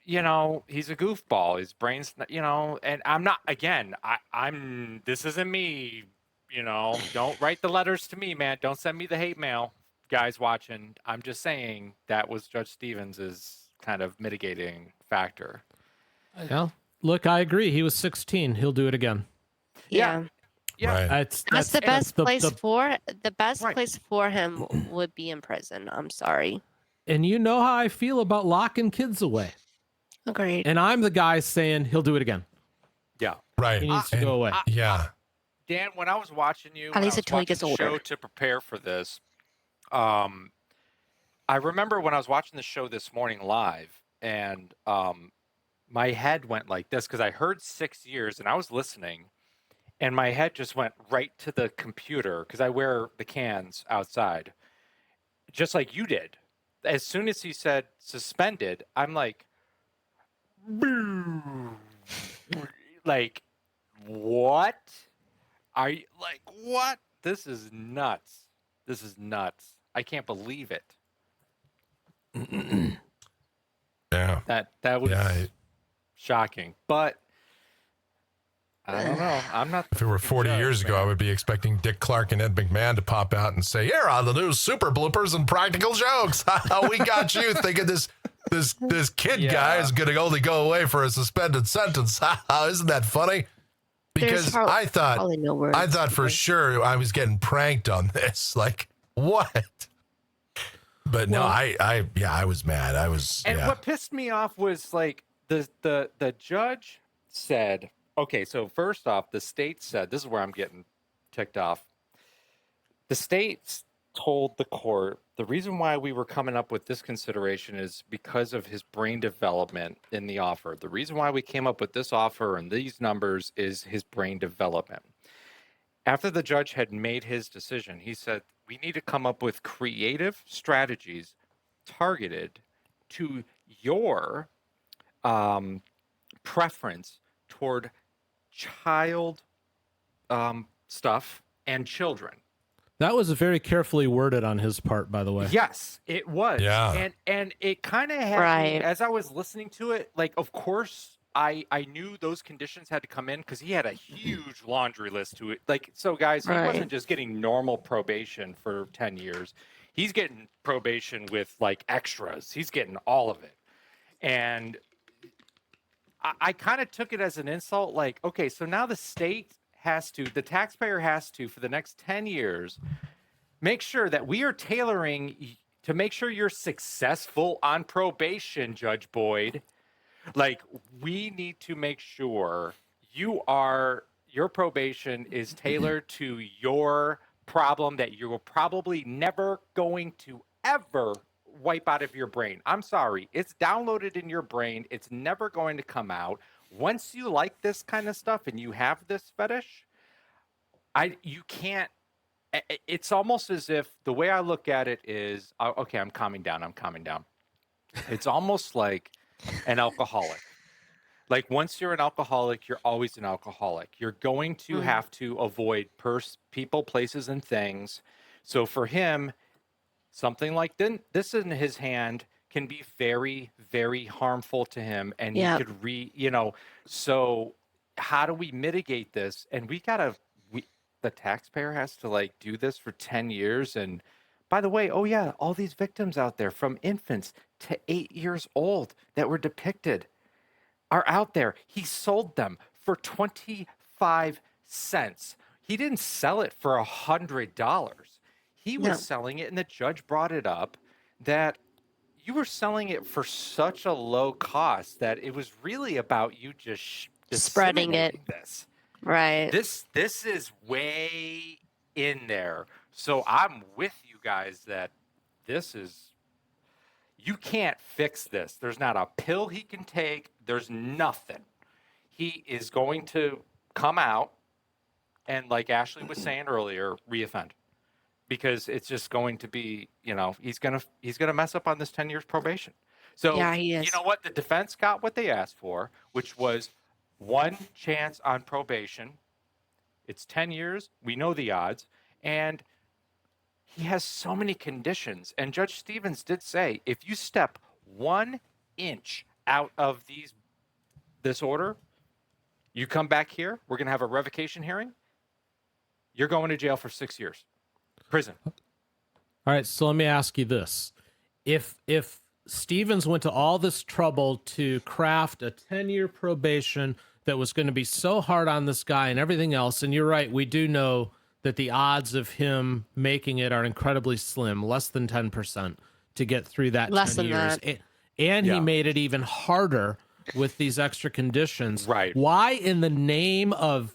he's a goofball. His brain's, and I'm not, again, this isn't me, don't write the letters to me, man. Don't send me the hate mail, guys watching. I'm just saying that was Judge Stevens's kind of mitigating factor. Yeah. Look, I agree. He was 16. He'll do it again. Yeah. Right. That's the best place Right. place for him would be in prison. I'm sorry. And you know how I feel about locking kids away. Agreed. And I'm the guy saying he'll do it again. Yeah. Right. He needs to go away. Dan, when I was watching you, At least until he gets older. show to prepare for this, I remember when I was watching the show this morning live, and my head went like this because I heard 6 years, and I was listening, and my head just went right to the computer because I wear the cans outside, just like you did. As soon as he said suspended, I'm like, like, what? Are you like, what? This is nuts. This is nuts. I can't believe it. Yeah. That was shocking. But I don't know. I'm not. If it were 40 years ago, I would be expecting Dick Clark and Ed McMahon to pop out and say, "Here on the news, super bloopers and practical jokes. We got you thinking this kid guy is going to only go away for a suspended sentence. Isn't that funny?" Because I thought for sure I was getting pranked on this. Like, what? But no, I was mad. What pissed me off was like the judge said, okay, so first off, the state said, this is where I'm getting ticked off. The states told the court the reason why we were coming up with this consideration is because of his brain development in the offer. The reason why we came up with this offer and these numbers is his brain development. After the judge had made his decision, he said, we need to come up with creative strategies targeted to your preference toward child stuff and children. That was very carefully worded on his part, by the way. Yes, it was. Yeah. And it kind of had me, as I was listening to it, like, of course, I knew those conditions had to come in because he had a huge laundry list to it. Like, so guys, he wasn't just getting normal probation for 10 years. He's getting probation with like extras. He's getting all of it. And I kind of took it as an insult. Like, okay, so now the state the taxpayer has to, for the next 10 years, make sure that we are tailoring to make sure you're successful on probation, Judge Boyd. Like, we need to make sure your probation is tailored to your problem that you're probably never going to ever wipe out of your brain. I'm sorry. It's downloaded in your brain. It's never going to come out. Once you like this kind of stuff and you have this fetish, you can't. It's almost as if the way I look at it is, okay, I'm calming down. It's almost like an alcoholic. Like, once you're an alcoholic, you're always an alcoholic. You're going to have to avoid people, places, and things. So for him, something like this in his hand can be very, very harmful to him. And he could so how do we mitigate this? And the taxpayer has to like do this for 10 years. And by the way, all these victims out there from infants to 8 years old that were depicted are out there. He sold them for 25 cents. He didn't sell it for $100. He was selling it, and the judge brought it up that you were selling it for such a low cost that it was really about you just spreading it. This. Right. This is way in there. So I'm with you guys that you can't fix this. There's not a pill he can take. There's nothing. He is going to come out and, like Ashley was saying earlier, reoffend. Because it's just going to be, he's gonna mess up on this 10 years probation. So he is. You know what? The defense got what they asked for, which was one chance on probation. It's 10 years. We know the odds. And he has so many conditions. And Judge Stevens did say, if you step 1 inch out of this order, you come back here, we're going to have a revocation hearing. You're going to jail for 6 years. Prison. All right, so let me ask you this. If Stevens went to all this trouble to craft a 10-year probation that was going to be so hard on this guy and everything else, and you're right, we do know that the odds of him making it are incredibly slim, less than 10% to get through that Less 10 than years. that. And he made it even harder with these extra conditions. Right. Why in the name of...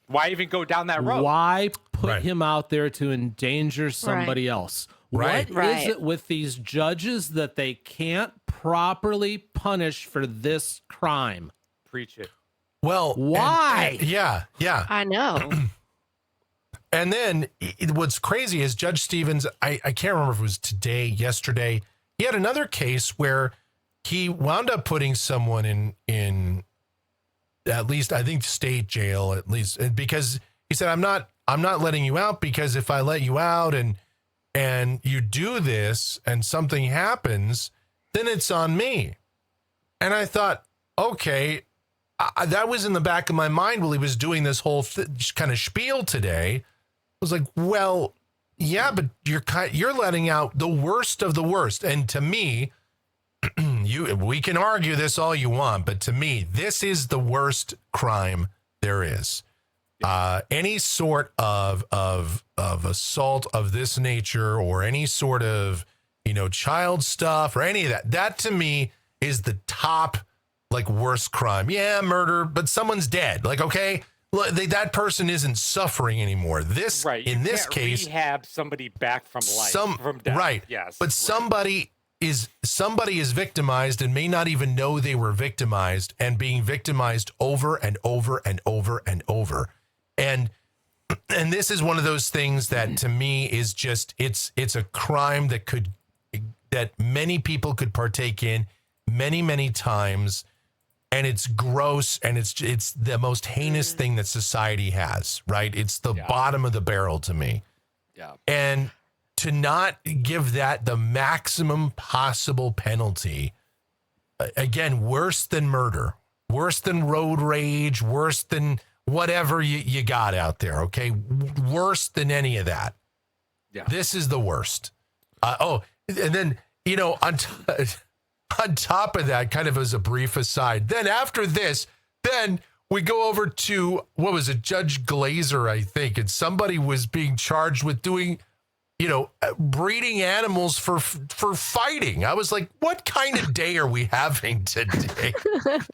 Why even go down that road? Why put Right. him out there to endanger somebody else? Right. What is it with these judges that they can't properly punish for this crime? Preach it. Well, Why? Yeah. I know. And then what's crazy is Judge Stevens, I can't remember if it was today, yesterday, he had another case where he wound up putting someone in at least, I think, state jail, at least, because he said, I'm not letting you out, because if I let you out and you do this and something happens, then it's on me. And I thought, okay, that was in the back of my mind while he was doing this whole kind of spiel today. I was like, well, yeah, but you're letting out the worst of the worst. And to me, we can argue this all you want, but to me, this is the worst crime there is. Any sort of assault of this nature, or any sort of, child stuff, or any of that to me is the top, like, worst crime. Yeah, murder, but someone's dead. Like, okay, that person isn't suffering anymore. This, Right. in this case, rehab somebody back from life, from death. Right. Yes. But somebody is victimized and may not even know they were victimized, and being victimized over and over and over and over. And this is one of those things that to me is just, it's a crime that many people could partake in many, many times. And it's gross, and it's the most heinous thing that society has, right? It's the bottom of the barrel to me. Yeah. And to not give that the maximum possible penalty, again, worse than murder, worse than road rage, worse than whatever you got out there, okay? Worse than any of that. Yeah. This is the worst. And then, on top of that, kind of as a brief aside, then after this, then we go over to, what was it, Judge Glazer, I think, and somebody was being charged with doing, breeding animals for fighting. I was like, what kind of day are we having today?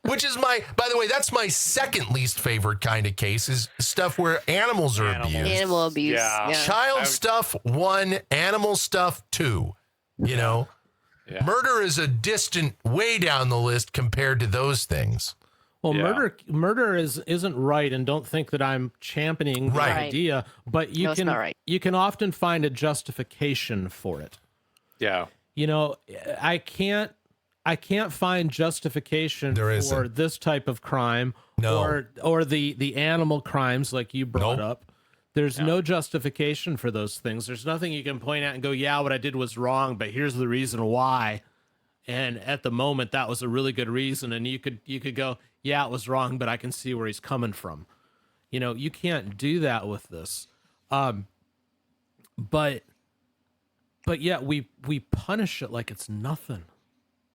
Which is by the way, that's my second least favorite kind of case, is stuff where animals are abused. Animal abuse. Yeah. Child stuff, 1, animal stuff, 2, Yeah. Murder is a distant way down the list compared to those things. Well, Yeah. murder isn't right, and don't think that I'm championing the Right. idea, but you it's not right. you can often find a justification for it. Yeah. I can't find justification There for isn't. this type of crime, No. or the animal crimes like you brought Nope. up. There's no justification for those things. There's nothing you can point at and go, yeah, what I did was wrong, but here's the reason why. And at the moment, that was a really good reason. And you could go, yeah, it was wrong, but I can see where he's coming from. You can't do that with this. But yet we punish it like it's nothing.